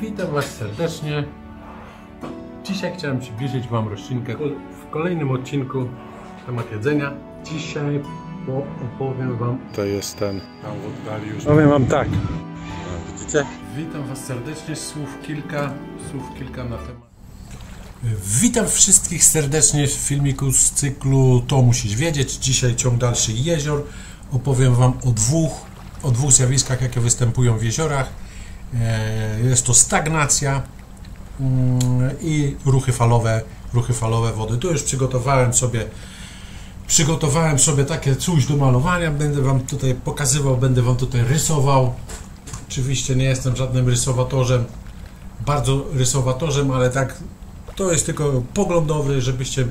Witam Was serdecznie. Dzisiaj chciałem przybliżyć Wam roślinkę w kolejnym odcinku na temat jedzenia. Dzisiaj opowiem Wam... To jest ten tam w oddali już. Powiem Wam tak. Widzicie? Witam Was serdecznie. Słów kilka na temat. Witam wszystkich serdecznie w filmiku z cyklu To musisz wiedzieć. Dzisiaj ciąg dalszy jezior. Opowiem Wam o dwóch zjawiskach, jakie występują w jeziorach. Jest to stagnacja i ruchy falowe wody. Tu już przygotowałem sobie takie coś do malowania. Będę Wam tutaj pokazywał, będę Wam tutaj rysował. Oczywiście nie jestem żadnym bardzo rysowatorzem, ale tak to jest tylko poglądowy, żebyście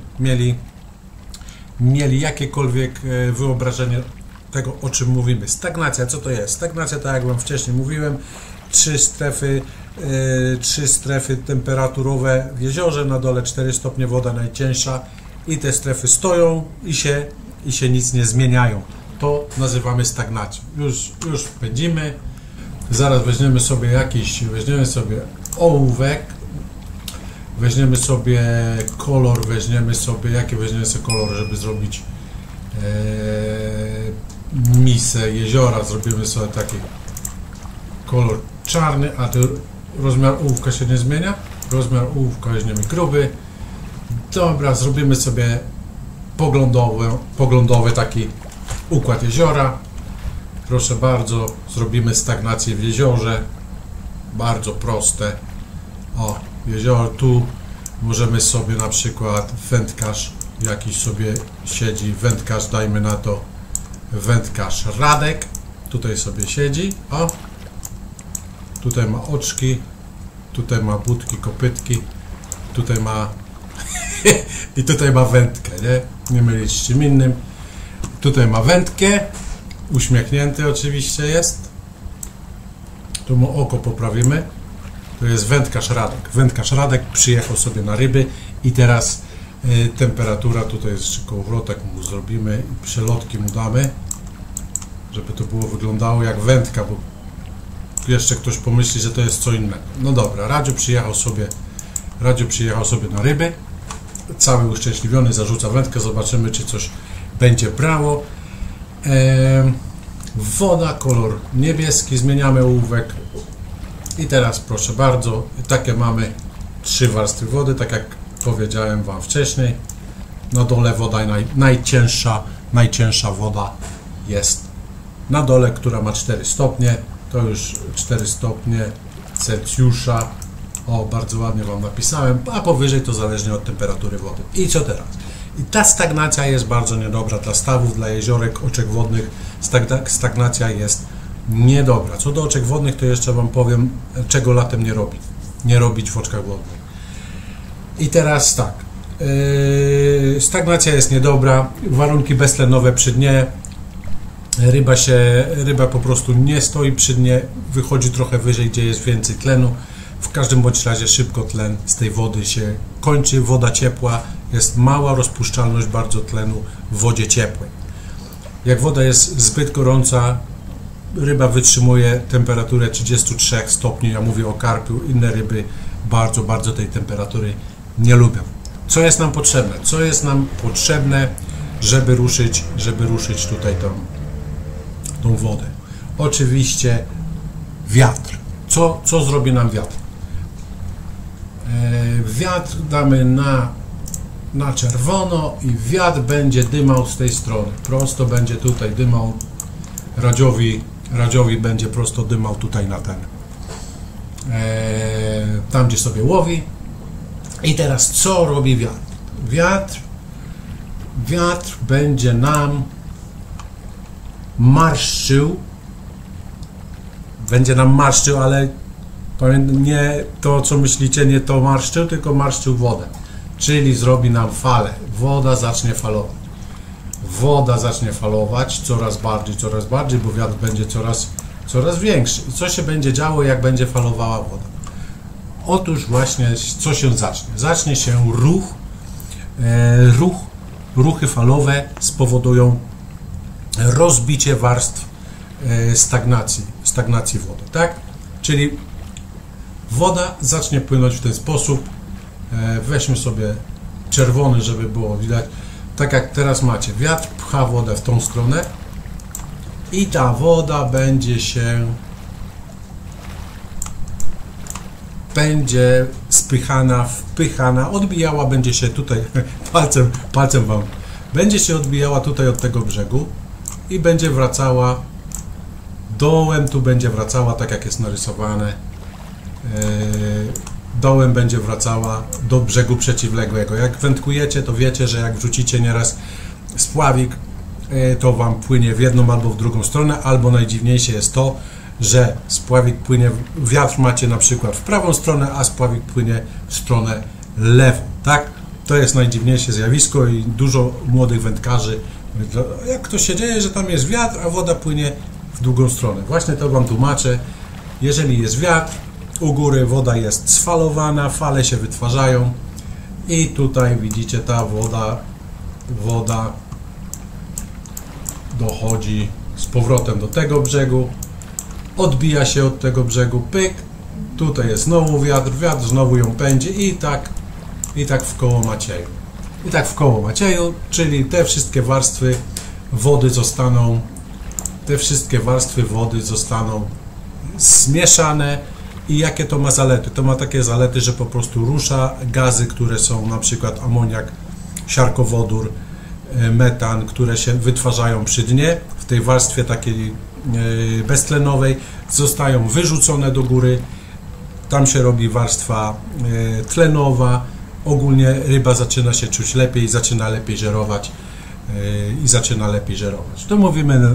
mieli jakiekolwiek wyobrażenie tego, o czym mówimy. Stagnacja, co to jest? Stagnacja, tak jak Wam wcześniej mówiłem, trzy strefy temperaturowe w jeziorze, na dole 4 stopnie woda najcięższa i te strefy stoją i się nic nie zmieniają. To nazywamy stagnacją. Już pędzimy. Zaraz weźmiemy sobie ołówek, weźmiemy sobie kolor, jaki weźmiemy sobie kolor, żeby zrobić misę jeziora. Zrobimy sobie taki kolor czarny, a to rozmiar ołówka się nie zmienia. Rozmiar ołówka weźmiemy gruby. Dobra, zrobimy sobie poglądowy taki układ jeziora. Proszę bardzo, zrobimy stagnację w jeziorze. Bardzo proste. O, jezioro, tu możemy sobie na przykład wędkarz jakiś sobie siedzi. Wędkarz, dajmy na to wędkarz Radek. Tutaj sobie siedzi. O, tutaj ma oczki, tutaj ma budki, kopytki, tutaj ma i tutaj ma wędkę, nie mylić z czym innym. Tutaj ma wędkę, uśmiechnięty oczywiście jest. Tu mu oko poprawimy. To jest wędkarz Radek. Wędkarz Radek przyjechał sobie na ryby i teraz temperatura, tutaj jest jeszcze kołowrotek mu zrobimy i przelotki mu damy, żeby to było wyglądało jak wędka, bo jeszcze ktoś pomyśli, że to jest co innego. No dobra, Radziu przyjechał sobie na ryby, cały uszczęśliwiony, zarzuca wędkę, zobaczymy, czy coś będzie brało. Woda, kolor niebieski, zmieniamy ołówek i teraz proszę bardzo, takie mamy 3 warstwy wody, tak jak powiedziałem Wam wcześniej. Na dole woda najcięższa woda jest na dole, która ma 4 stopnie. To już 4 stopnie Celsjusza. O, bardzo ładnie Wam napisałem, a powyżej to zależnie od temperatury wody. I co teraz? I ta stagnacja jest bardzo niedobra dla stawów, dla jeziorek, oczek wodnych. Stagnacja jest niedobra. Co do oczek wodnych, to jeszcze Wam powiem, czego latem nie robić w oczkach wodnych. I teraz tak, stagnacja jest niedobra, warunki beztlenowe przy dnie. Ryba po prostu nie stoi przy dnie, wychodzi trochę wyżej, gdzie jest więcej tlenu. W każdym bądź razie szybko tlen z tej wody się kończy. Woda ciepła, jest mała rozpuszczalność bardzo tlenu w wodzie ciepłej. Jak woda jest zbyt gorąca, ryba wytrzymuje temperaturę 33 stopni. Ja mówię o karpiu, inne ryby bardzo tej temperatury nie lubią. Co jest nam potrzebne? Żeby ruszyć tutaj tą wodę? Oczywiście wiatr. Co zrobi nam wiatr? Wiatr damy na czerwono i wiatr będzie dymał z tej strony. Prosto będzie tutaj dymał. Radziowi będzie prosto dymał tutaj na ten. Tam, gdzie sobie łowi. I teraz co robi wiatr? Wiatr będzie nam marszczył, ale nie to, co myślicie, nie to marszczył, tylko marszczył wodę, czyli zrobi nam falę. Woda zacznie falować coraz bardziej, bo wiatr będzie coraz większy. I co się będzie działo, jak będzie falowała woda? Otóż właśnie, co się zacznie? Zacznie się ruchy falowe spowodują rozbicie warstw stagnacji wody, tak? Czyli Woda zacznie płynąć w ten sposób. Weźmy sobie czerwony, żeby było widać. Tak jak teraz macie, wiatr pcha wodę w tą stronę i ta woda będzie spychana, wpychana, odbijała, będzie się tutaj palcem wam, będzie się odbijała tutaj od tego brzegu i będzie wracała dołem, tu będzie wracała tak jak jest narysowane, dołem będzie wracała do brzegu przeciwległego. Jak wędkujecie, to wiecie, że jak wrzucicie nieraz spławik, to wam płynie w jedną albo w drugą stronę, albo najdziwniejsze jest to, że spławik płynie, wiatr macie na przykład w prawą stronę, a spławik płynie w stronę lewą, tak? To jest najdziwniejsze zjawisko i dużo młodych wędkarzy, jak to się dzieje, że tam jest wiatr, a woda płynie w drugą stronę. Właśnie to wam tłumaczę. Jeżeli jest wiatr, u góry woda jest sfalowana, fale się wytwarzają i tutaj widzicie, ta woda dochodzi z powrotem do tego brzegu, odbija się od tego brzegu, pyk, tutaj jest znowu wiatr znowu ją pędzi i tak w koło Macieju. I tak w koło Macieju, czyli te wszystkie warstwy wody zostaną zmieszane. I jakie to ma zalety? To ma takie zalety, że po prostu rusza gazy, które są na przykład amoniak, siarkowodór, metan, które się wytwarzają przy dnie, w tej warstwie takiej beztlenowej, zostają wyrzucone do góry, tam się robi warstwa tlenowa, ogólnie ryba zaczyna się czuć lepiej, zaczyna lepiej żerować i zaczyna lepiej żerować. To mówimy na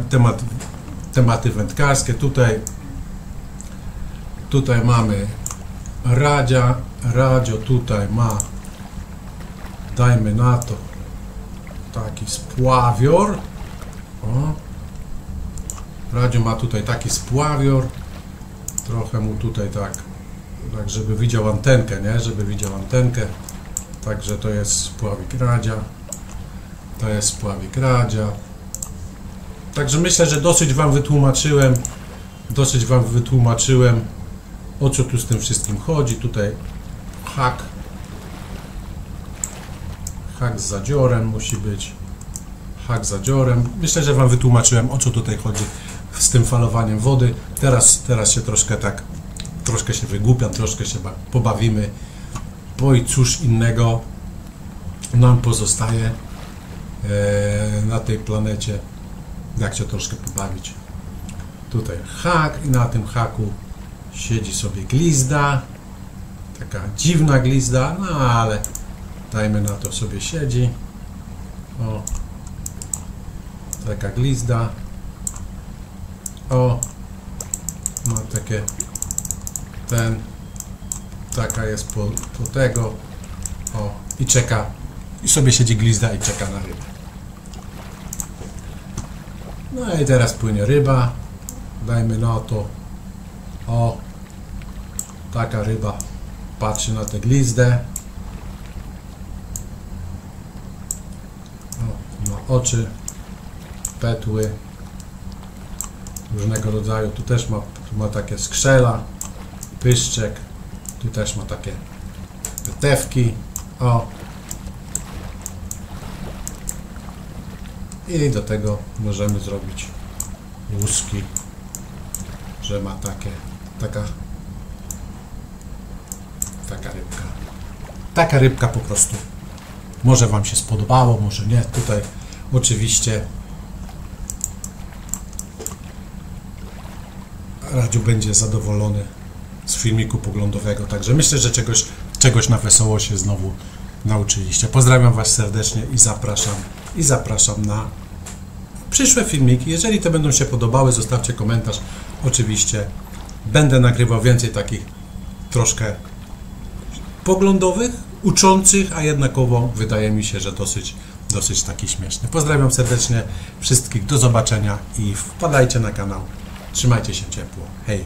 tematy wędkarskie. Tutaj mamy Radzio tutaj ma, dajmy na to, taki spławior. O. Radzio ma tutaj taki spławior. Trochę mu tutaj tak żeby widział antenkę, nie? Żeby widział antenkę. Także to jest spławik Radzia. To jest spławik Radzia. Także myślę, że dosyć wam wytłumaczyłem, o co tu z tym wszystkim chodzi. Tutaj hak z zadziorem musi być. Hak z zadziorem. Myślę, że wam wytłumaczyłem, o co tutaj chodzi z tym falowaniem wody. Teraz się troszkę się wygłupiam, troszkę się pobawimy, bo i cóż innego nam pozostaje na tej planecie, jak się troszkę pobawić. Tutaj hak i na tym haku siedzi sobie glizda, taka dziwna glizda, no ale dajmy na to, sobie siedzi. O, taka glizda. O, ma takie taka jest po tego. O, i czeka, i sobie siedzi glizda i czeka na rybę. No i teraz płynie ryba, dajmy na to. O, taka ryba patrzy na tę glizdę. O, ma oczy, petły różnego rodzaju. Tu też ma takie skrzela, pyszczek. Tu też ma takie petewki. O. I do tego możemy zrobić łuski, że ma taka rybka. Taka rybka po prostu. Może wam się spodobało, może nie. Tutaj oczywiście Radziu będzie zadowolony z filmiku poglądowego. Także myślę, że czegoś na wesoło się znowu nauczyliście. Pozdrawiam was serdecznie i zapraszam na przyszłe filmiki. Jeżeli te będą się podobały, zostawcie komentarz. Oczywiście będę nagrywał więcej takich troszkę poglądowych, uczących, a jednakowo wydaje mi się, że dosyć taki śmieszny. Pozdrawiam serdecznie wszystkich, do zobaczenia i wpadajcie na kanał. Trzymajcie się ciepło. Hej!